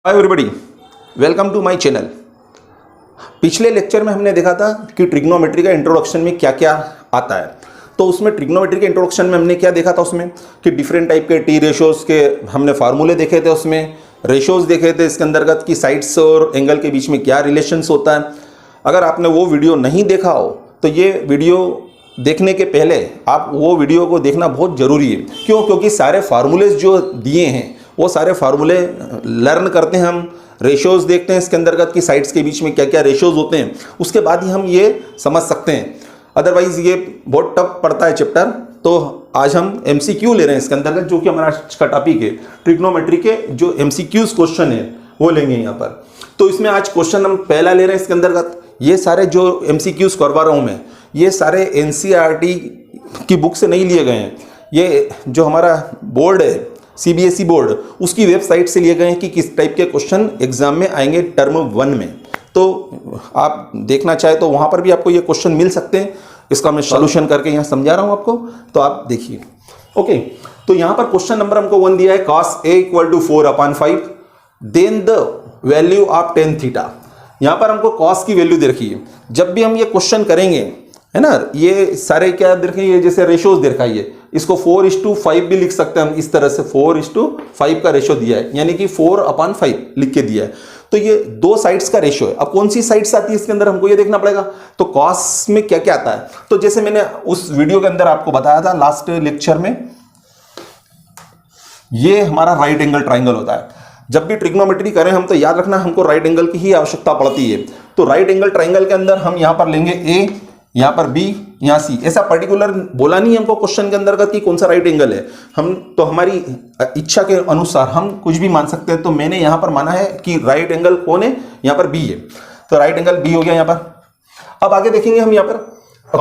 Hi everybody, welcome to my channel. पिछले lecture में हमने देखा था कि ट्रिग्नोमेट्री का इंट्रोडक्शन में क्या क्या आता है। तो उसमें ट्रिग्नोमेट्री के इंट्रोडक्शन में हमने क्या देखा था, उसमें कि डिफरेंट टाइप के टी रेशोज़ के हमने फार्मूले देखे थे, उसमें रेशोज़ देखे थे इसके अंतर्गत कि साइड्स और एंगल के बीच में क्या रिलेशंस होता है। अगर आपने वो वीडियो नहीं देखा हो तो ये वीडियो देखने के पहले आप वो वीडियो को देखना बहुत ज़रूरी है। क्यों? क्योंकि सारे फार्मूलेज जो दिए हैं वो सारे फार्मूले लर्न करते हैं, हम रेशोज़ देखते हैं इसके अंतर्गत कि साइड्स के बीच में क्या क्या रेशोज़ होते हैं, उसके बाद ही हम ये समझ सकते हैं। अदरवाइज़ ये बहुत टफ पड़ता है चैप्टर। तो आज हम MCQ ले रहे हैं इसके अंतर्गत, जो कि हमारा आज का टॉपिक है। ट्रिग्नोमेट्री के जो MCQs क्वेश्चन है वो लेंगे यहाँ पर। तो इसमें आज क्वेश्चन हम पहला ले रहे हैं इसके अंतर्गत। ये सारे जो MCQs करवा रहा हूँ मैं, ये सारे NCERT की बुक से नहीं लिए गए हैं। ये जो हमारा बोर्ड है CBSE बोर्ड, उसकी वेबसाइट से लिए गए हैं कि किस टाइप के क्वेश्चन एग्जाम में आएंगे टर्म 1 में। तो आप देखना चाहे तो वहाँ पर भी आपको ये क्वेश्चन मिल सकते हैं। इसका मैं सॉल्यूशन करके यहाँ समझा रहा हूँ आपको, तो आप देखिए। ओके, तो यहाँ पर क्वेश्चन नंबर हमको 1 दिया है, cos A = 4/5 then the value of tan theta. यहाँ पर हमको cos की वैल्यू दे रखी है। जब भी हम ये क्वेश्चन करेंगे, है ना, ये सारे क्या दे रखे हैं, ये जैसे रेशोज दे रखा है, ये इसको 4:5 भी लिख सकते हैं हम। इस तरह से 4:5 का रेशो दिया है, यानी कि 4/5 लिख के दिया है। तो ये दो साइड्स का रेशो है। अब कौन सी साइड्स आती है इसके अंदर हमको ये देखना पड़ेगा। तो कॉस में क्या क्या आता है, तो जैसे मैंने उस वीडियो के अंदर आपको बताया था लास्ट लेक्चर में, ये हमारा राइट एंगल ट्राइंगल होता है। जब भी ट्रिग्नोमेट्री करें हम तो याद रखना हमको राइट एंगल की ही आवश्यकता पड़ती है। तो राइट एंगल ट्राइंगल के अंदर हम यहां पर लेंगे A, यहाँ पर B, यहाँ C। ऐसा पर्टिकुलर बोला नहीं हमको क्वेश्चन के अंतर्गत कि कौन सा राइट एंगल है। हम तो हमारी इच्छा के अनुसार हम कुछ भी मान सकते हैं। तो मैंने यहाँ पर माना है कि राइट एंगल कौन है, यहाँ पर B है। तो राइट एंगल B हो गया यहाँ पर। अब आगे देखेंगे हम, यहाँ पर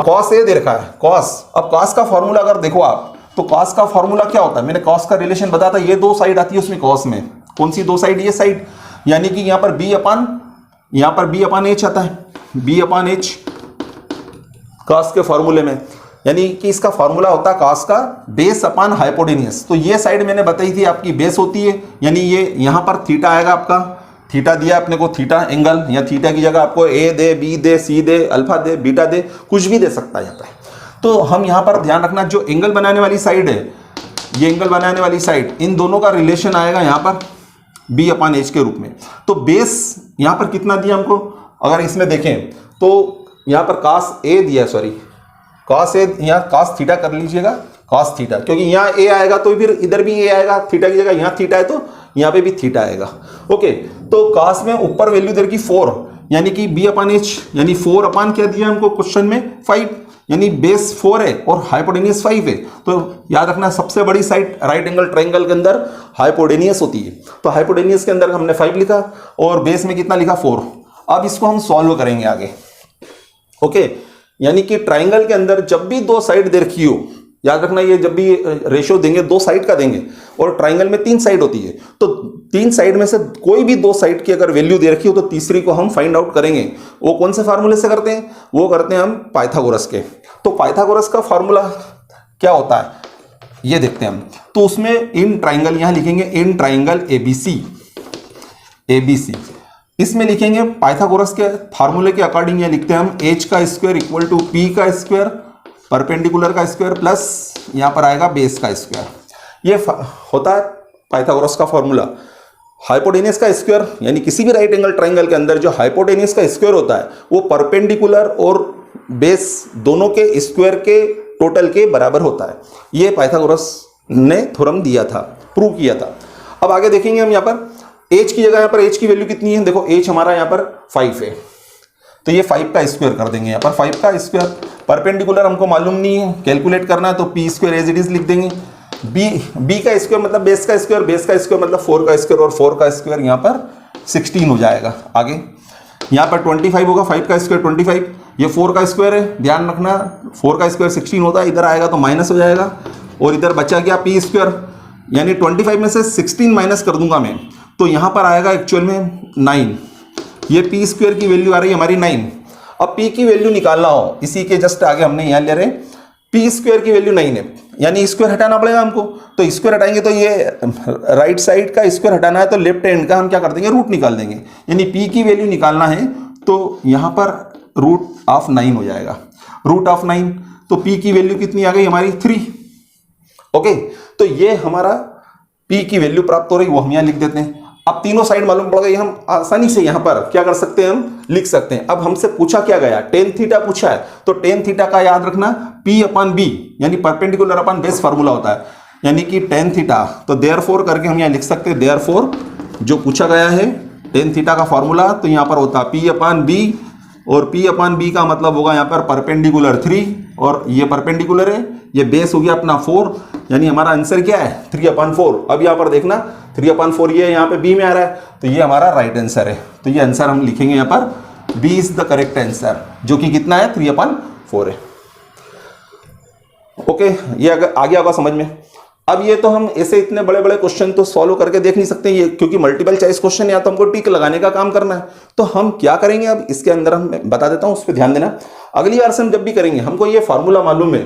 cos A दे रखा है, cos। अब cos का फॉर्मूला अगर देखो आप, तो cos का फॉर्मूला क्या होता है, मैंने cos का रिलेशन बताया था। ये दो साइड आती है उसमें cos में। कौन सी दो साइड? ये साइड, यानी कि यहाँ पर B/H आता है, B/H cos के फॉर्मूले में। यानी कि इसका फॉर्मूला होता है cos का बेस अपॉन हाइपोटेन्यूस। तो ये साइड मैंने बताई थी आपकी बेस होती है, यानी ये यहां पर थीटा आएगा आपका। थीटा दिया अपने को, थीटा एंगल, या थीटा की जगह आपको A दे, B दे, C दे, अल्फा दे, बीटा दे, कुछ भी दे सकता है यहाँ पर। तो हम यहाँ पर ध्यान रखना, जो एंगल बनाने वाली साइड है, ये एंगल बनाने वाली साइड, इन दोनों का रिलेशन आएगा यहाँ पर B/H के रूप में। तो बेस यहाँ पर कितना दिया हमको, अगर इसमें देखें तो यहाँ पर cos A दिया, cos A, यहाँ cos थीटा कर लीजिएगा, cos थीटा, क्योंकि यहाँ A आएगा तो फिर इधर भी A आएगा, थीटा की जगह यहाँ थीटा है तो यहाँ पे भी थीटा आएगा। ओके, तो cos में ऊपर वैल्यू दे रखी 4, यानी कि B/H, यानी 4 अपान क्या दिया हमको क्वेश्चन में 5, यानी बेस 4 है और हाइपोटेन्यूस 5 है। तो याद रखना सबसे बड़ी साइड राइट एंगल ट्राइंगल के अंदर हाइपोटेन्यूस होती है। तो हाइपोटेन्यूस के अंदर हमने 5 लिखा और बेस में कितना लिखा, 4। अब इसको हम सॉल्व करेंगे आगे। ओके, यानी कि ट्राइंगल के अंदर जब भी दो साइड दे रखी हो, याद रखना ये जब भी रेशो देंगे दो साइड का देंगे, और ट्राइंगल में 3 साइड होती है। तो 3 साइड में से कोई भी 2 साइड की अगर वैल्यू दे रखी हो तो तीसरी को हम फाइंड आउट करेंगे। वो कौन से फार्मूले से करते हैं, वो करते हैं हम पाइथागोरस के। तो पाइथागोरस का फार्मूला क्या होता है ये देखते हैं हम। तो उसमें इन ट्राइंगल यहां लिखेंगे, इन ट्राइंगल ABC, इसमें लिखेंगे पाइथागोरस के फार्मूले के अकॉर्डिंग। ये लिखते हैं हम H का स्क्वायर इक्वल टू P का स्क्वायर, परपेंडिकुलर का स्क्वायर, प्लस यहां पर आएगा बेस का स्क्वायर। ये होता है पाइथागोरस का फॉर्मूला। हाइपोटेन्यूस का स्क्वायर, यानी किसी भी राइट एंगल ट्राइंगल के अंदर जो हाइपोटेन्यूस का स्क्वायर होता है वो परपेंडिकुलर और बेस दोनों के स्क्वायर के टोटल के बराबर होता है। ये पाइथागोरस ने थ्योरम दिया था, प्रूव किया था। अब आगे देखेंगे हम, यहाँ पर H की जगह यहाँ पर H की वैल्यू कितनी है, देखो H हमारा यहाँ पर 5 है, तो ये 5 का स्क्वायर कर देंगे। यहाँ पर 5 का स्क्वायर, परपेंडिकुलर हमको मालूम नहीं है, कैलकुलेट करना है, तो P² एज इट इज लिख देंगे। B का स्क्वायर मतलब बेस का स्क्वायर, बेस का स्क्वायर मतलब 4 का स्क्वायर, और 4 का स्क्वायर यहाँ पर 16 हो जाएगा। आगे यहाँ पर 25 होगा, 5 का स्क्वायर 25, ये 4 का स्क्वायर है, ध्यान रखना 4 का स्क्वायर 16 होता है, इधर आएगा तो माइनस हो जाएगा, और इधर बचा क्या P², यानी 25 में से 16 माइनस कर दूंगा मैं, तो यहां पर आएगा एक्चुअल में 9। ये P² की वैल्यू आ रही है हमारी 9। अब P की वैल्यू निकालना हो, इसी के जस्ट आगे हमने यहां ले रहे P² की वैल्यू 9 है, यानी स्क्वायर हटाना पड़ेगा हमको। तो स्क्वायर हटाएंगे तो ये राइट साइड का स्क्वायर हटाना है, तो लेफ्ट हैंड का हम क्या कर देंगे, रूट निकाल देंगे। यानी पी की वैल्यू निकालना है तो यहां पर रूट ऑफ 9 हो जाएगा, रूट ऑफ 9। तो पी की वैल्यू कितनी आ गई हमारी 3। ओके, तो ये हमारा पी की वैल्यू प्राप्त हो रही, वो हम यहां लिख देते हैं। अब तीनों साइड मालूम पड़ गई, हम आसानी से यहां पर क्या कर सकते हैं, हम लिख सकते हैं। अब हमसे पूछा क्या गया, टेन थीटा पूछा है, तो टेन थीटा का याद रखना P अपन B यानी परपेंडिकुलर अपन बेस फार्मूला होता है, यानी कि टेन थीटा। तो देयरफॉर करके हम यहां लिख सकते हैं, देयरफॉर जो पूछा गया है टेन थीटा का फॉर्मूला, तो यहां पर होता है P अपन B, और P अपन B का मतलब होगा यहां पर परपेंडिकुलर 3, और ये परपेंडिकुलर है, ये बेस हो गया अपना 4, यानी हमारा आंसर क्या है 3/4। अब यहां पर देखना 3/4 ये यहाँ पे बी में आ रहा है, तो ये हमारा राइट आंसर है। तो ये आंसर हम लिखेंगे यहाँ पर B is the correct answer, जो कि कितना है 3/4 है। ओके, ये अगर आगे आगा समझ में। अब ये तो हम ऐसे इतने बड़े बड़े क्वेश्चन तो सॉल्व करके देख नहीं सकते ये, क्योंकि मल्टीपल चॉइस क्वेश्चन या तो हमको टिक लगाने का काम करना है। तो हम क्या करेंगे, अब इसके अंदर हम बता देता हूं, उस पर ध्यान देना। अगली बार से हम जब भी करेंगे, हमको ये फॉर्मूला मालूम है,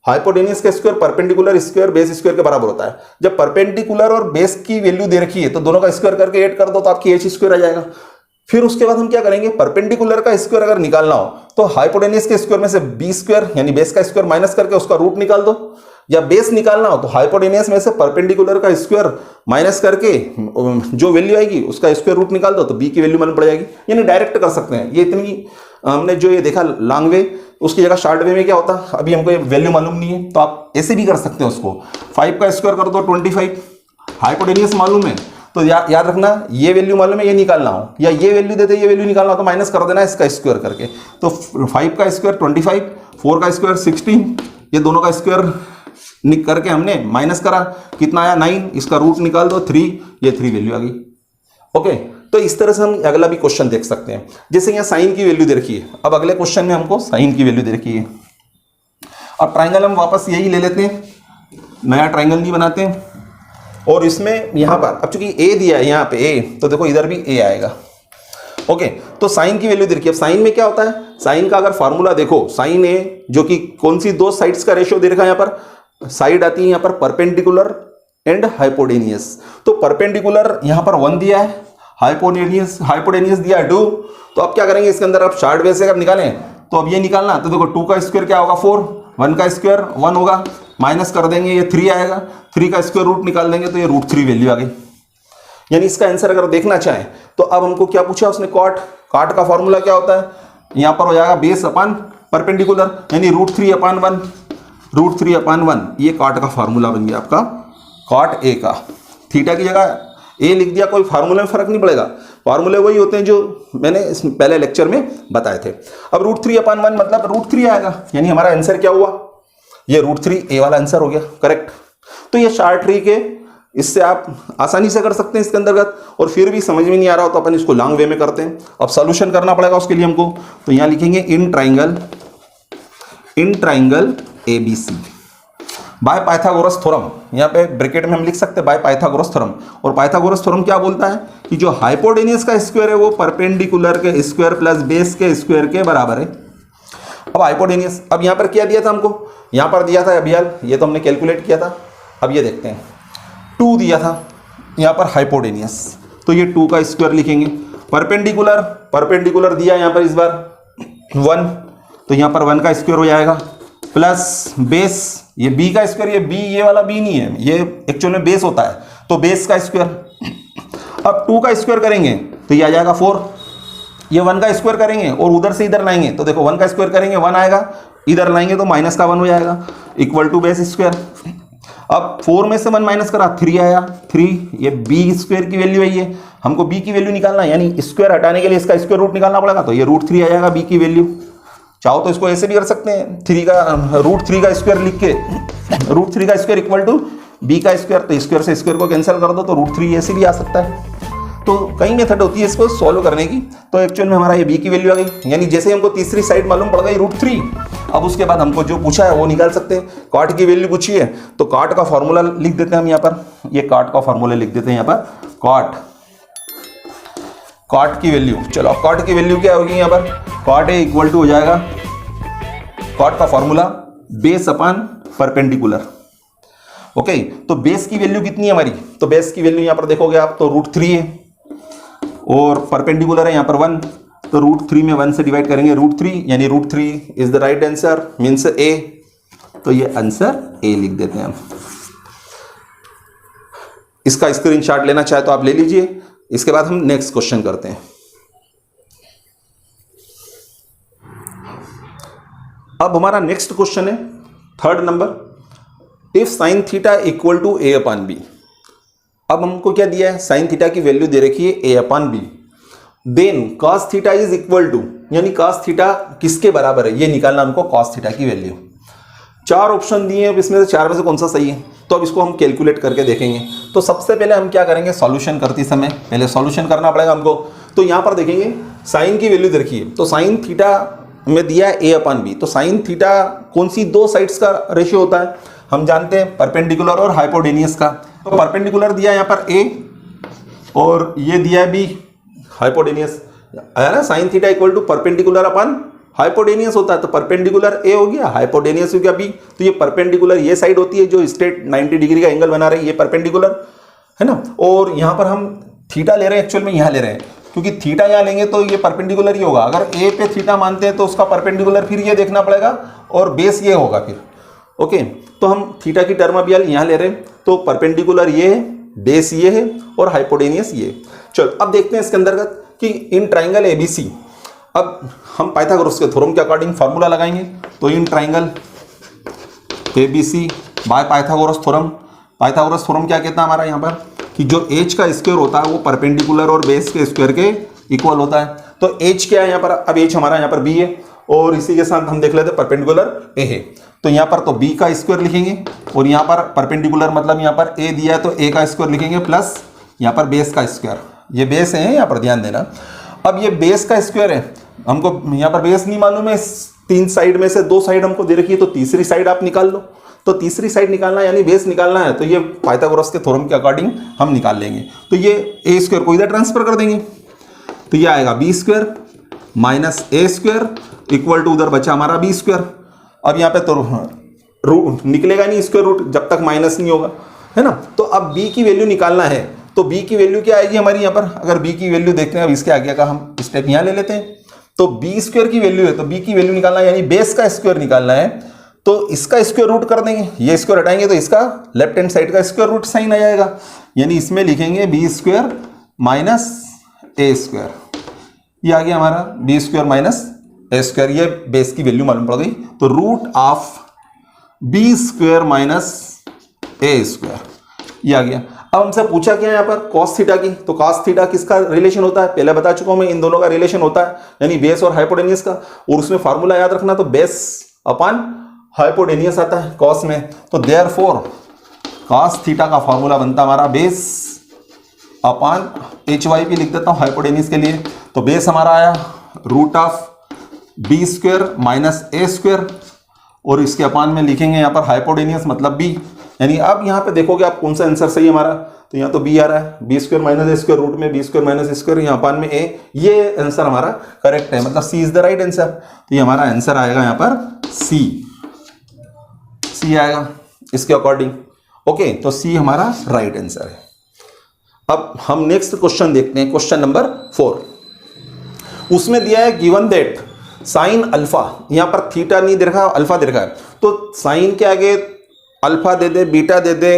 हाइपोटेनियस का square perpendicular square base square के बराबर होता है। जब परपेंडिकुलर और बेस की वैल्यू दे रखी है तो दोनों का स्क्वायर करके ऐड कर दो तो आपकी एच स्क्वायर आ जाएगा। फिर उसके बाद हम क्या करेंगे, परपेंडिकुलर का स्क्वायर अगर निकालना हो तो हाइपोटेनियस के स्क्वायर में से बी स्क्वायर यानी बेस का स्क्वायर माइनस करके उसका रूट निकाल दो, या बेस निकालना हो तो हाइपोटेनियस में से परपेंडिकुलर का स्क्वायर माइनस करके जो वैल्यू आएगी उसका स्क्वायर रूट निकाल दो तो बी की वैल्यू मालूम पड़ जाएगी। यानी डायरेक्ट कर सकते हैं। ये इतनी हमने जो ये देखा लॉन्ग वे, उसकी जगह शॉर्ट वे में क्या होता, अभी हमको ये वैल्यू मालूम नहीं है तो आप ऐसे भी कर सकते हैं उसको। 5 का स्क्वायर कर दो 25, हाइपोटेनियस मालूम है तो याद रखना ये वैल्यू मालूम है, ये निकालना हो, या ये वैल्यू देते ये वैल्यू निकालना हो तो माइनस कर देना इसका स्क्वायर करके। तो 5 का स्क्वायर 25, 4 का स्क्वायर 16, ये दोनों का स्क्वायर करके हमने माइनस करा, कितना आया 9, इसका रूट निकाल दो 3, ये 3 वैल्यू आ गई। ओके, तो इस तरह से हम अगला भी क्वेश्चन देख सकते हैं। जैसे यहाँ साइन की वैल्यू दे रखी है, अब अगले क्वेश्चन में हमको साइन की वैल्यू दे रखी है। अब ट्राइंगल हम वापस यही ले लेते हैं, नया ट्राइंगल नहीं बनाते हैं, और इसमें यहाँ पर अब चूंकि ए दिया है यहाँ पे ए, तो देखो इधर भी ए आएगा। ओके, तो साइन की वैल्यू दे रखी है। अब साइन में क्या होता है, साइन का अगर फॉर्मूला देखो, साइन ए जो कि कौन सी दो साइड्स का रेशियो दे रखा है, यहाँ पर साइड आती है यहाँ पर परपेंडिकुलर एंड हाइपोटेनियस। तो परपेंडिकुलर यहाँ पर 1 दिया है, हाइपोटेनियस दिया है 2। तो अब क्या करेंगे, इसके अंदर आप शॉर्ट वे से अगर निकालें तो अब ये निकालना, तो देखो 2 का स्क्वायर क्या होगा 4, 1 का स्क्वायर 1 होगा, माइनस कर देंगे ये 3 आएगा, 3 का स्क्वायर रूट निकाल देंगे तो ये √3 वैल्यू आ गई। यानी इसका आंसर अगर देखना चाहें तो अब हमको क्या पूछा उसने, कॉट का फॉर्मूला क्या होता है, यहाँ पर हो जाएगा बेस अपन परपेंडिकुलर यानी √3/1, √3/1, ये कॉट का फॉर्मूला बन गया आपका, कॉट ए का। थीटा की जगह ए लिख दिया, कोई फार्मूले में फर्क नहीं पड़ेगा, फार्मूले वही होते हैं जो मैंने इस पहले लेक्चर में बताए थे। अब √3/1 मतलब √3 आएगा, यानी हमारा आंसर क्या हुआ, ये √3 ए वाला आंसर हो गया करेक्ट। तो ये शॉर्ट ट्रिक है, इससे आप आसानी से कर सकते हैं इसके अंतर्गत, और फिर भी समझ में नहीं आ रहा हो तो अपन इसको लॉन्ग वे में करते हैं। अब सॉल्यूशन करना पड़ेगा उसके लिए हमको, तो यहाँ लिखेंगे in triangle ABC by Pythagoras theorem, यहाँ पे ब्रैकेट में हम लिख सकते हैं बाय पाइथागोरस थ्योरम। और पाइथागोरस थ्योरम क्या बोलता है कि जो हाइपोटेनियस का स्क्वायर है वो परपेंडिकुलर के स्क्वायर प्लस बेस के स्क्वायर के बराबर है। अब हाइपोटेनियस, अब यहाँ पर क्या दिया था हमको, यहाँ पर दिया था अभी ये तो हमने कैलकुलेट किया था। अब ये देखते हैं 2 दिया था यहाँ पर हाइपोटेनियस, तो ये 2 का स्क्वायर लिखेंगे। परपेंडिकुलर दिया यहाँ पर इस बार 1, तो यहाँ पर 1 का स्क्वायर हो जाएगा, प्लस बेस ये b का स्क्वायर, ये b ये वाला b नहीं है, ये एक्चुअल में बेस होता है, तो बेस का स्क्वायर। अब 2 का स्क्वायर करेंगे तो ये आ जाएगा 4, ये 1 का स्क्वायर करेंगे और उधर से इधर लाएंगे तो देखो 1 का स्क्वायर करेंगे 1 आएगा, इधर लाएंगे तो माइनस का 1 हो जाएगा, इक्वल टू बेस स्क्वायर। अब 4 में से 1 माइनस करा 3 आया, 3 ये b स्क्वायर की वैल्यू है, ये हमको b की वैल्यू निकालना है, यानी स्क्वायर हटाने के लिए इसका स्क्वायर रूट निकालना पड़ेगा, तो ये √3 आ जाएगा b की वैल्यू। चाहो तो इसको ऐसे भी कर सकते हैं, √3 का स्क्वायर लिख के, √3 का स्क्वायर इक्वल टू b का स्क्वायर, तो स्क्वायर से स्क्वायर को कैंसिल कर दो तो √3 ऐसे भी आ सकता है। तो कई मेथड होती है इसको सॉल्व करने की। तो एक्चुअल में हमारा ये b की वैल्यू आ गई, यानी जैसे हमको तीसरी साइड मालूम पड़ गई √3, अब उसके बाद हमको जो पूछा है वो निकाल सकते हैं। कॉट की वैल्यू पूछी है तो कॉट का फॉर्मूला लिख देते हैं हम यहाँ पर, ये कॉट का फॉर्मूला लिख देते हैं यहाँ पर, कॉट की वैल्यू, चलो कॉट की वैल्यू क्या होगी यहाँ पर, कॉट ए इक्वल टू हो जाएगा, कॉट का फॉर्मूला बेस अपन परपेंडिकुलर, ओके, तो बेस की वैल्यू कितनी है हमारी, तो बेस की वैल्यू यहां पर देखोगे आप तो √3 है और परपेंडिकुलर है यहां पर 1, तो √3 में 1 से डिवाइड करेंगे √3, यानी √3 is the right answer, means A. तो ये आंसर ए लिख देते हैं हम। इसका स्क्रीनशॉट लेना चाहे तो आप ले लीजिए। इसके बाद हम नेक्स्ट क्वेश्चन करते हैं। अब हमारा नेक्स्ट क्वेश्चन है 3rd number, if sine theta equal to a/b। अब हमको क्या दिया है, साइन थीटा की वैल्यू दे रखी है a/b, then cos theta is equal to, यानी cos थीटा किसके बराबर है ये निकालना हमको, cos थीटा की वैल्यू। 4 ऑप्शन दिए हैं, अब इसमें से 4 में से कौन सा सही है, तो अब इसको हम कैलकुलेट करके देखेंगे। तो सबसे पहले हम क्या करेंगे, सॉल्यूशन करते समय पहले सॉल्यूशन करना पड़ेगा हमको। तो यहां पर देखेंगे साइन की वैल्यू दे रखी है, तो साइन थीटा में दिया है a/b, तो साइन थीटा कौन सी दो साइड्स का रेशियो होता है, हम जानते हैं परपेंडिकुलर और हाइपोटेन्यूस का। तो परपेंडिकुलर दिया है यहाँ पर a और ये दिया है b, हाइपोटेन्यूस है ना। Sine theta equal to perpendicular upon hypotenuse होता है, तो परपेंडिकुलर a हो गया, हाइपोटेन्यूस हो गया b। तो ये परपेंडिकुलर ये साइड होती है जो स्ट्रेट 90 डिग्री का एंगल बना रही है, ये परपेंडिकुलर है ना। और यहाँ पर हम थीटा ले रहे हैं, एक्चुअल में यहाँ ले रहे हैं, क्योंकि थीटा यहाँ लेंगे तो ये परपेंडिकुलर ही होगा। अगर a पे थीटा मानते हैं तो उसका परपेंडिकुलर फिर ये देखना पड़ेगा और बेस ये होगा फिर। ओके, तो हम थीटा की टर्म अभी यहाँ ले रहे हैं, तो परपेंडिकुलर ये है, बेस ये है और हाइपोटेनियस ये। चलो अब देखते हैं इसके अंतर्गत कि इन ट्राइंगल ABC, अब हम पाइथागोरस के थ्योरम के अकॉर्डिंग फार्मूला लगाएंगे। तो in triangle ABC by Pythagoras theorem, Pythagoras theorem क्या कहता है हमारा यहाँ पर कि जो एच का स्क्वायर होता है वो परपेंडिकुलर और बेस के स्क्वायर के इक्वल होता है। तो एच क्या है यहाँ पर, अब एच हमारा यहाँ पर बी है और इसी के साथ हम देख लेते हैं परपेंडिकुलर ए है, तो यहाँ पर तो बी का स्क्वायर लिखेंगे और यहाँ पर परपेंडिकुलर मतलब यहाँ पर ए दिया है तो ए का स्क्वायर लिखेंगे प्लस यहाँ पर बेस का स्क्वायर, ये बेस है यहाँ पर ध्यान देना। अब ये बेस का स्क्वायर है, हमको यहाँ पर बेस नहीं मालूम है, 3 साइड में से 2 साइड हमको दे रखी है, तो तीसरी साइड आप निकाल लो। तो तीसरी साइड निकालना यानी बेस निकालना है, तो ये पाइथागोरस के थ्योरम के अकॉर्डिंग हम निकाल लेंगे। तो ये ए स्क्वायर को इधर ट्रांसफर कर देंगे, तो ये आएगा B square minus A square equal to उधर बचा हमारा बी स्क्वायर। अब यहाँ पे तो रूट निकलेगा नहीं स्क्वायर रूट जब तक माइनस नहीं होगा, है ना। तो अब b की वैल्यू निकालना है, तो b की वैल्यू क्या आएगी हमारी यहाँ पर, अगर b की वैल्यू देखते हैं, अब इसके आगे का हम स्टेप यहाँ ले लेते हैं। तो b स्क्वायर की वैल्यू है, तो b की वैल्यू निकालना है यानी बेस का स्क्वायर निकालना है, तो इसका स्क्वायर रूट कर देंगे, ये स्क्वायर हटाएंगे तो इसका लेफ्ट हैंड साइड का स्क्वायर रूट साइन आ जाएगा, यानी इसमें लिखेंगे B square minus A square, ये आ गया हमारा B square minus A square, ये बेस की वैल्यू मालूम पड़ गई। तो root of B square minus A square ये आ गया। अब हमसे पूछा क्या है यहाँ पर कॉस थीटा की, तो कॉस थीटा किसका रिलेशन होता है, पहले बता चुका हूं मैं, इन दोनों का रिलेशन होता है यानी बेस और हाइपोटेनियस का, और उसमें फार्मूला याद रखना, तो बेस अपॉन हाइपोटेनियस आता है कॉस में, तो देयरफॉर कॉस थीटा का फार्मूला बनता है हमारा बेस अपॉन HYP लिख देता हूं हाइपोटेनियस के लिए। तो बेस हमारा आया root of B square minus A square और इसके अपान में लिखेंगे यहाँ पर हाइपोटेनियस मतलब बी, यानी अब यहाँ पे देखोगे आप कौन सा आंसर सही है हमारा, तो यहाँ तो बी आ रहा है, B square minus A square root में B square minus A square, यहाँ अपान में ए, ये आंसर हमारा करेक्ट है, मतलब सी इज द राइट आंसर। तो ये हमारा आंसर आएगा यहाँ पर सी आएगा इसके अकॉर्डिंग। ओके, तो सी हमारा राइट आंसर है। अब हम नेक्स्ट क्वेश्चन देखते हैं, क्वेश्चन नंबर 4। उसमें दिया है गिवन दैट साइन अल्फा, यहां पर थीटा नहीं दे रखा, अल्फा दे रखा है, तो साइन के आगे अल्फा दे दे बीटा दे दे,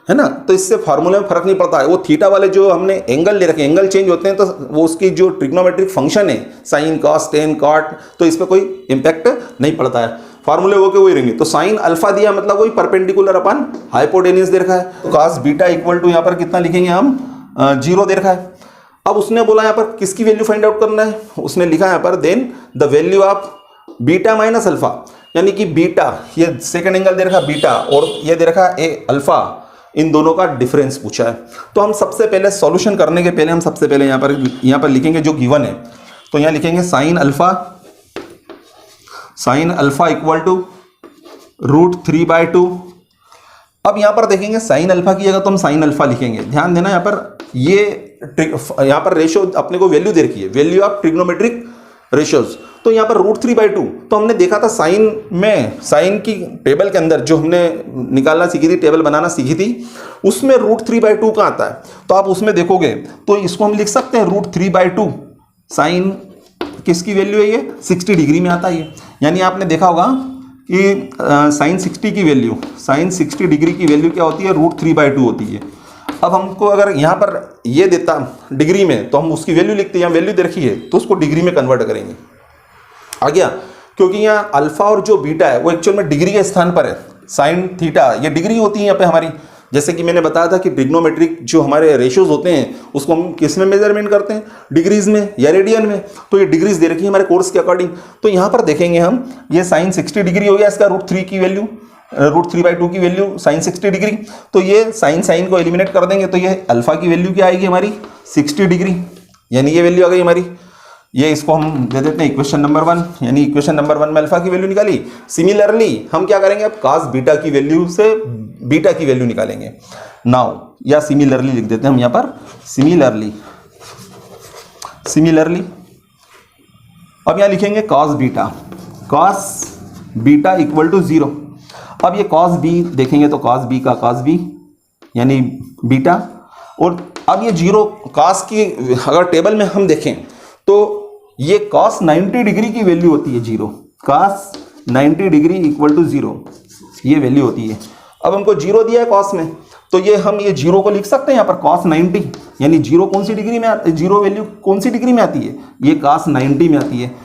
है ना, तो इससे फार्मूले में फर्क नहीं पड़ता है। वो थीटा वाले जो हमने एंगल ले रखे, एंगल चेंज होते हैं, तो वो उसकी जो ट्रिग्नोमेट्रिक फंक्शन है साइन कॉस टेन कॉट, तो इस पर कोई इंपैक्ट नहीं पड़ता है, फार्मूले वो के वही रहेंगे। तो साइन अल्फा दिया मतलब वही परपेंडिकुलर अपन हाइपोटेनियस दे रखा है, तो कॉस बीटा इक्वल टू यहाँ पर कितना लिखेंगे हम 0 दे रखा है। अब उसने बोला यहाँ पर किसकी वैल्यू फाइंड आउट करना है, उसने लिखा यहाँ पर then the value of beta minus alpha, यानी कि बीटा ये सेकंड एंगल दे रखा बीटा और ये दे रखा ए अल्फा, इन दोनों का डिफरेंस पूछा है। तो हम सबसे पहले सॉल्यूशन करने के पहले हम सबसे पहले यहाँ पर लिखेंगे जो गिवन है, तो यहाँ लिखेंगे साइन अल्फा इक्वल टू √3/2। अब यहाँ पर देखेंगे साइन अल्फा की जगह तो हम साइन अल्फा लिखेंगे, ध्यान देना यहाँ पर यहाँ पर रेशियो अपने को वैल्यू दे रखी है, वैल्यू ऑफ ट्रिग्नोमेट्रिक रेशियोज, तो यहाँ पर √3/2, तो हमने देखा था साइन की टेबल के अंदर जो हमने निकालना सीखी थी, टेबल बनाना सीखी थी, उसमें √3/2 का आता है। तो आप उसमें देखोगे तो इसको हम लिख सकते हैं √3/2, साइन किसकी वैल्यू है, ये 60 डिग्री में आता है। यानी आपने देखा होगा कि साइन 60 डिग्री की वैल्यू क्या होती है, √3/2 होती है। अब हमको अगर यहाँ पर ये देता डिग्री में तो हम उसकी वैल्यू लिखते हैं, यहाँ वैल्यू दे रखी है तो उसको डिग्री में कन्वर्ट करेंगे, आ गया। क्योंकि यहाँ अल्फा और जो बीटा है वो एक्चुअल में डिग्री के स्थान पर है, साइन थीटा ये डिग्री होती है यहाँ पे हमारी। जैसे कि मैंने बताया था कि ट्रिग्नोमेट्रिक जो हमारे रेशियोज होते हैं उसको हम किस में मेजरमेंट करते हैं, डिग्रीज में या रेडियन में। तो ये डिग्रीज दे रखी है हमारे कोर्स के अकॉर्डिंग। तो यहाँ पर देखेंगे हम, ये साइन 60 डिग्री हो गया, इसका √3 की वैल्यू, √3/2 की वैल्यू साइन 60 डिग्री। तो ये साइन को एलिमिनेट कर देंगे तो ये अल्फा की वैल्यू क्या आएगी हमारी, 60 डिग्री, यानी ये वैल्यू आ गई हमारी। ये इसको हम दे देते हैं इक्वेशन नंबर 1, यानी इक्वेशन नंबर 1 में अल्फा की वैल्यू निकाली। सिमिलरली हम क्या करेंगे, अब cos बीटा की वैल्यू से बीटा की वैल्यू निकालेंगे नाउ, या सिमिलरली लिख देते हैं हम यहाँ पर, सिमिलरली अब यहाँ लिखेंगे cos बीटा इक्वल टू 0। अब ये cos b देखेंगे तो cos b यानी बीटा, और अब ये 0 cos की अगर टेबल में हम देखें तो ये cos 90 डिग्री की वैल्यू होती है, 0 cos 90 डिग्री इक्वल टू 0 ये वैल्यू होती है। अब हमको 0 दिया है cos में, तो ये हम ये 0 को लिख सकते हैं यहाँ पर cos 90, यानी 0 कौन सी डिग्री में 0 वैल्यू कौन सी डिग्री में आती है, ये cos 90 में आती है।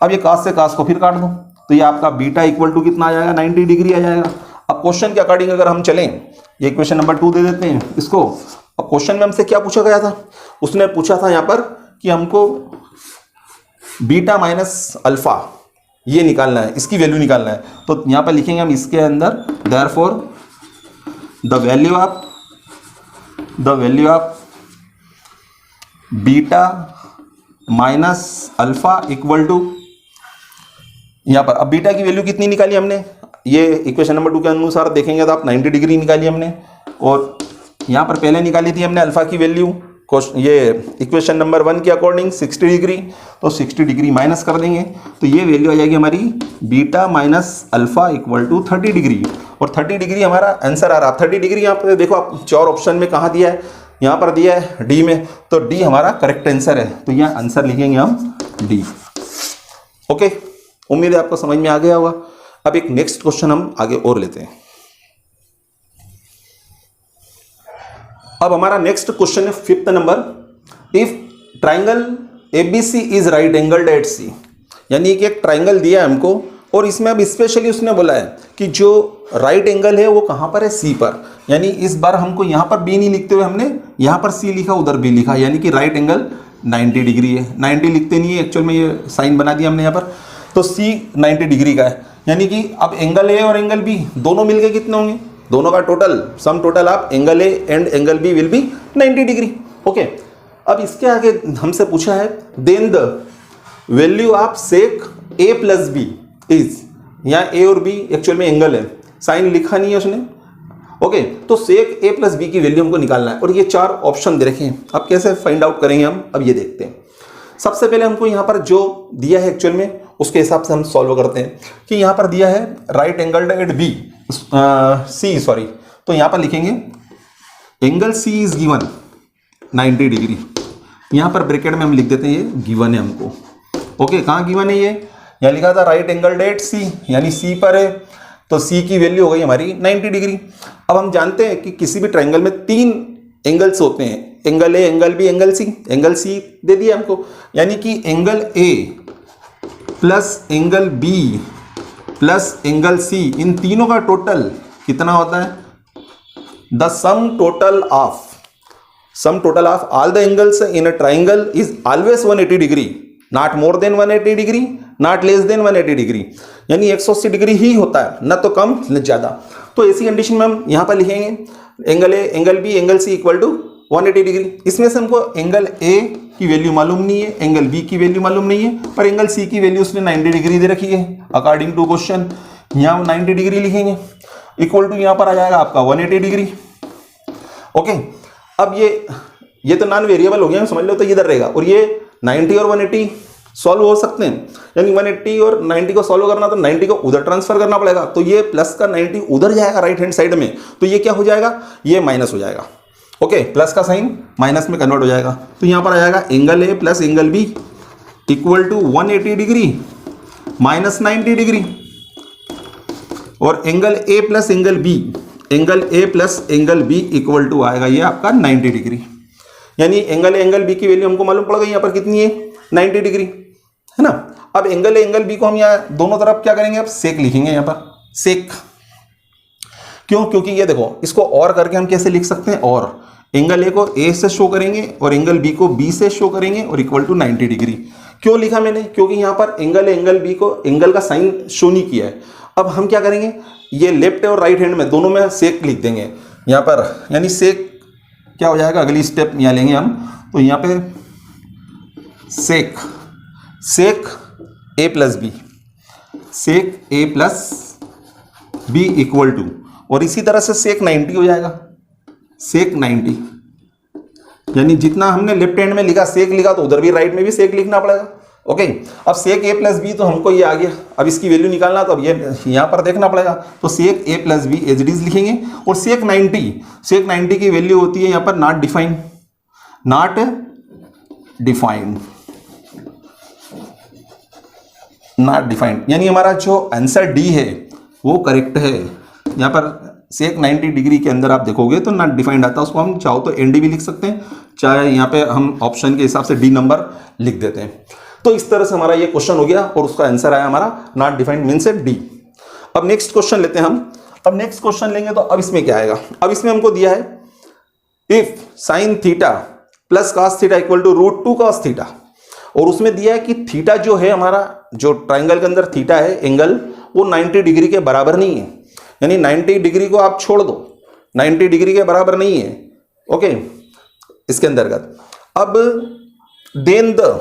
अब ये cos से cos को फिर काट दो तो ये आपका बीटा इक्वल टू कितना आ जाएगा, 90 डिग्री आ जाएगा। अब क्वेश्चन के अकॉर्डिंग अगर हम चलें, ये इक्वेशन नंबर 2 दे देते हैं इसको। अब क्वेश्चन में हमसे क्या पूछा गया था, उसने पूछा था यहाँ पर कि हमको बीटा माइनस अल्फा ये निकालना है, इसकी वैल्यू निकालना है। तो यहाँ पर लिखेंगे हम इसके अंदर therefore the value of beta minus alpha equal to, यहाँ पर अब बीटा की वैल्यू कितनी निकाली हमने, ये इक्वेशन नंबर 2 के अनुसार देखेंगे तो आप 90 डिग्री निकाली हमने, और यहाँ पर पहले निकाली थी हमने अल्फा की वैल्यू ये इक्वेशन नंबर 1 के अकॉर्डिंग 60 डिग्री, तो 60 डिग्री माइनस कर देंगे तो ये वैल्यू आ जाएगी हमारी beta minus alpha equal to 30 degree, और 30 डिग्री हमारा आंसर आ रहा। 30 डिग्री यहाँ पर देखो आप 4 ऑप्शन में कहाँ दिया है, यहाँ पर दिया है डी में, तो डी हमारा करेक्ट आंसर है। तो यहाँ आंसर लिखेंगे हम डी। ओके, उम्मीद है आपको समझ में आ गया होगा। अब एक नेक्स्ट क्वेश्चन हम आगे और लेते हैं। अब हमारा नेक्स्ट क्वेश्चन है 5th number, if triangle ABC is right angled at C, यानी कि एक ट्राइंगल दिया है हमको और इसमें अब स्पेशली उसने बोला है कि जो राइट एंगल है वो कहाँ पर है, C पर। यानी इस बार हमको यहाँ पर B नहीं लिखते हुए हमने यहाँ पर C लिखा, उधर B लिखा, यानी कि राइट एंगल 90 डिग्री है। 90 लिखते नहीं है एक्चुअल में, ये साइन बना दिया हमने यहाँ पर, तो C 90 डिग्री का है। यानी कि अब एंगल A और एंगल B दोनों मिलके कितने होंगे, दोनों का सम टोटल आप angle A and angle B will be 90 degree. Okay, अब इसके आगे हमसे पूछा है then the value of sec A plus B is, यहाँ A और B एक्चुअल में एंगल है, साइन लिखा नहीं है उसने। ओके, तो सेक A प्लस B की वैल्यू हमको निकालना है और ये 4 ऑप्शन दे रखे हैं। अब कैसे फाइंड आउट करेंगे हम, अब ये देखते हैं। सबसे पहले हमको यहाँ पर जो दिया है एक्चुअल में उसके हिसाब से हम सॉल्व करते हैं कि यहाँ पर दिया है right angled at C, sorry, तो यहाँ पर लिखेंगे angle C is given 90 degree, यहाँ पर ब्रैकेट में हम लिख देते हैं ये गिवन है हमको। ओके, कहाँ गिवन है ये, यहाँ लिखा था राइट एंगल्ड एट C, यानी C पर है, तो C की वैल्यू हो गई हमारी 90 डिग्री। अब हम जानते हैं कि किसी भी ट्राइंगल में 3 एंगल्स होते हैं, angle A, angle B, angle C। Angle C दे दिया हमको, यानी कि angle A plus angle B plus angle C, इन तीनों का टोटल कितना होता है, the sum total of all the angles in a triangle is always 180 degree, not more than 180 degree, not less than 180 degree, यानी 180 डिग्री ही होता है, न तो कम न ज्यादा। तो ऐसी कंडीशन में हम यहाँ पर लिखेंगे angle A, angle B, angle C equal to 180 degree. इसमें से हमको एंगल A की वैल्यू मालूम नहीं है, एंगल B की वैल्यू मालूम नहीं है, पर एंगल C की वैल्यू उसने 90 डिग्री दे रखी है अकॉर्डिंग टू क्वेश्चन। यहाँ 90 डिग्री लिखेंगे इक्वल टू यहाँ पर आ जाएगा आपका 180 डिग्री। ओके, अब ये तो नॉन वेरिएबल हो गया, समझ लो, तो इधर रहेगा, और ये 90 और 180 सॉल्व हो सकते हैं, यानी 180 और 90 को सॉल्व करना तो 90 को उधर ट्रांसफर करना पड़ेगा, तो ये प्लस का 90 उधर जाएगा राइट हैंड साइड में, तो ये क्या हो जाएगा, ये माइनस हो जाएगा। ओके, प्लस का साइन माइनस में कन्वर्ट हो जाएगा, तो यहां पर आ जाएगा angle A plus angle B equal to 180 degree minus 90 degree, और angle A plus angle B, angle A plus angle B equal to आएगा ये आपका 90 डिग्री, यानी एंगल बी की वैल्यू हमको मालूम पड़ गई यहाँ पर कितनी है, 90 डिग्री, है ना। अब एंगल बी को हम यहाँ दोनों तरफ क्या करेंगे, अब सेक लिखेंगे यहाँ पर, सेक। क्यों, क्योंकि ये देखो इसको और करके हम कैसे लिख सकते हैं, और एंगल ए को ए से शो करेंगे और एंगल बी को बी से शो करेंगे और इक्वल टू 90 डिग्री। क्यों लिखा मैंने, क्योंकि यहाँ पर एंगल बी को एंगल का साइन शो नहीं किया है। अब हम क्या करेंगे, ये लेफ्ट और राइट हैंड में दोनों में सेक लिख देंगे यहाँ पर, यानी सेक क्या हो जाएगा, अगली स्टेप यहाँ लेंगे हम, तो यहाँ पे sec, sec A plus B, sec A plus B equal to, और इसी तरह से सेक 90 हो जाएगा, सेक 90, यानी जितना हमने लेफ्ट हैंड में लिखा सेक लिखा, तो उधर भी राइट में भी सेक लिखना पड़ेगा। ओके, अब सेक ए प्लस बी तो हमको ये आ गया, अब इसकी वैल्यू निकालना, तो अब ये यहाँ पर देखना पड़ेगा, तो sec A plus B as it is लिखेंगे, और सेक 90 की वैल्यू होती है यहाँ पर not defined, not defined, not defined, यानी हमारा जो आंसर डी है वो करेक्ट है। यहाँ पर सेक 90 डिग्री के अंदर आप देखोगे तो नॉट डिफाइंड आता है, उसको हम चाहो तो एनडी भी लिख सकते हैं, चाहे यहाँ पे हम ऑप्शन के हिसाब से डी नंबर लिख देते हैं। तो इस तरह से हमारा ये क्वेश्चन हो गया और उसका आंसर आया हमारा नॉट डिफाइंड मीन्स डी। अब नेक्स्ट क्वेश्चन लेते हैं हम। अब नेक्स्ट क्वेश्चन लेंगे तो अब इसमें क्या आएगा, अब इसमें हमको दिया है if sine theta plus cos theta equal to √2 cos theta, और उसमें दिया है कि थीटा जो है हमारा, जो ट्राइंगल के अंदर थीटा है एंगल, वो 90 डिग्री के बराबर नहीं है, यानी 90 डिग्री को आप छोड़ दो, 90 डिग्री के बराबर नहीं है। ओके, इसके अंतर्गत अब then the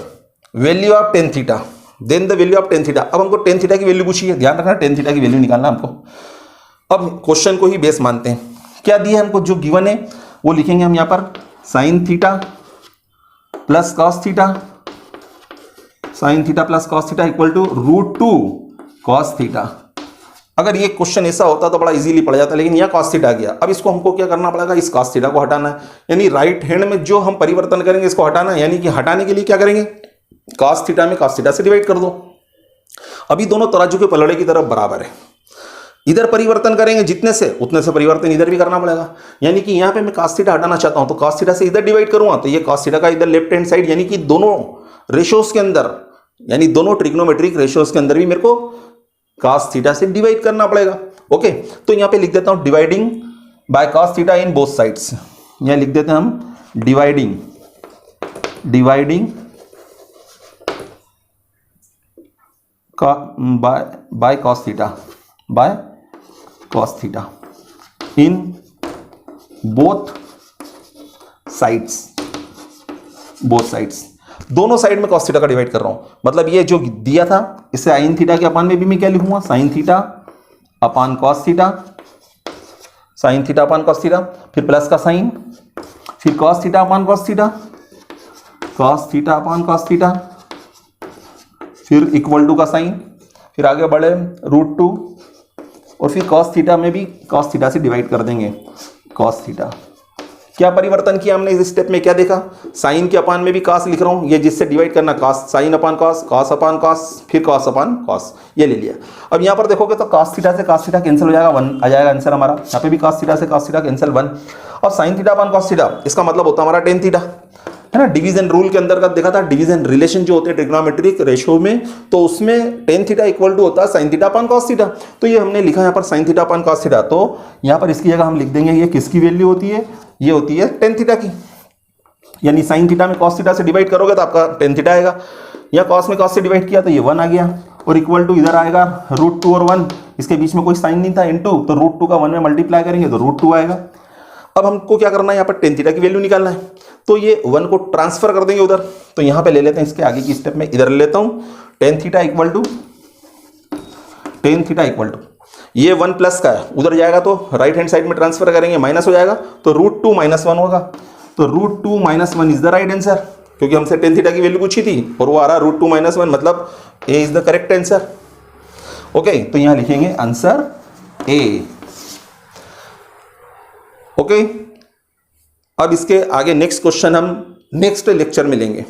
value of tan theta, then the value of tan theta. अब हमको टेन थीटा की वैल्यू पूछी है, ध्यान रखना टेन थीटा की वैल्यू निकालना हमको। अब क्वेश्चन को ही बेस मानते हैं, क्या दिया है हमको, जो गिवन है वो लिखेंगे हम यहाँ पर, sine theta plus cos theta, sine theta plus cos theta equal to √2 cos theta. अगर ये क्वेश्चन ऐसा होता तो बड़ा इजीली पड़ जाता, लेकिन यहाँ कॉस थीटा गया। अब इसको हमको क्या करना पड़ेगा, इस कॉस थीटा को हटाना है, यानी राइट हैंड में जो हम परिवर्तन करेंगे इसको हटाना है, यानी कि हटाने के लिए क्या करेंगे, कॉस थीटा में कॉस थीटा से डिवाइड कर दो। अभी दोनों तराजू के पलड़े की तरफ बराबर है, इधर परिवर्तन करेंगे जितने से उतने से परिवर्तन इधर भी करना पड़ेगा, यानी कि यहाँ पे मैं कॉस थीटा हटाना चाहता हूं तो कॉस थीटा से इधर डिवाइड करूंगा, तो ये कॉस थीटा का इधर लेफ्ट हैंड साइड, यानी कि दोनों रेशियोज के अंदर, यानी दोनों ट्रिग्नोमेट्रिक रेशियोज के अंदर भी मेरे को कॉस थीटा से डिवाइड करना पड़ेगा। ओके, तो यहाँ पे लिख देता हूं dividing by cos theta in both sides, यहाँ लिख देते हैं हम dividing by cos theta in both sides, दोनों साइड में कॉस थीटा का डिवाइड कर रहा हूं, मतलब ये जो दिया था इसे साइन थीटा के अपान में भी मैं क्या लिखूंगा, sine theta upon cos theta, sine theta upon cos theta, फिर प्लस का साइन, फिर cos theta upon cos theta, cos theta upon cos theta, फिर इक्वल टू का साइन, फिर आगे बढ़े √2, और फिर कॉस थीटा में भी कॉस थीटा से डिवाइड कर देंगे कॉस थीटा। क्या परिवर्तन किया हमने इस स्टेप में, क्या देखा, साइन के अपान में भी कॉस लिख रहा हूं, ये जिससे डिवाइड करना cos, sine upon cos, cos upon cos, फिर कॉस अपान कॉस, ये ले लिया। अब यहां पर देखोगे तो कॉस थीटा से कॉस थीटा कैंसिल हो जाएगा, 1 आ जाएगा आंसर हमारा। यहाँ पे भी कॉस थीटा से कॉस थीटा कैंसिल 1, और sine theta upon cos theta इसका मतलब होता है हमारा टेन थीटा, है ना। डिवीजन रूल के अंदर देखा था, डिवीजन रिलेशन जो होते हैं ट्रिग्नोमेट्रिक रेशियो में, तो उसमें टेन थीटा इक्वल टू होता है sine theta upon cos theta, तो ये हमने लिखा यहाँ पर sine theta upon cos theta, तो यहाँ पर इसकी जगह हम लिख देंगे ये किसकी वैल्यू होती है, ये होती है टेन थीटा की, यानी साइन थीटा में कॉस थीटा से डिवाइड करोगे तो आपका टेन थीटा आएगा, या कॉस में कॉस से डिवाइड किया तो ये 1 आ गया, और इक्वल टू इधर आएगा √2 और 1, इसके बीच में कोई साइन नहीं था, इनटू, तो √2 का 1 में मल्टीप्लाई करेंगे तो √2 आएगा। अब हमको क्या करना है, यहाँ पर टेन थीटा की वैल्यू निकालना है, तो ये 1 को ट्रांसफर कर देंगे उधर, तो यहाँ पे ले लेते हैं, इसके आगे की स्टेप में इधर ले लेता हूँ, टेन थीटा इक्वल टू ये 1 प्लस का है, उधर जाएगा तो राइट हैंड साइड में ट्रांसफर करेंगे, माइनस हो जाएगा, तो √2 - 1 होगा, तो √2 - 1 इज द राइट आंसर, क्योंकि हमसे टेन थीटा की वैल्यू पूछी थी और वो आ रहा √2 - 1, मतलब A is the correct answer. Okay, तो यहां लिखेंगे आंसर ए। ओके, अब इसके आगे नेक्स्ट क्वेश्चन हम नेक्स्ट लेक्चर में लेंगे।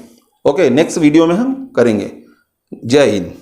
ओके, नेक्स्ट वीडियो में हम करेंगे। जय हिंद।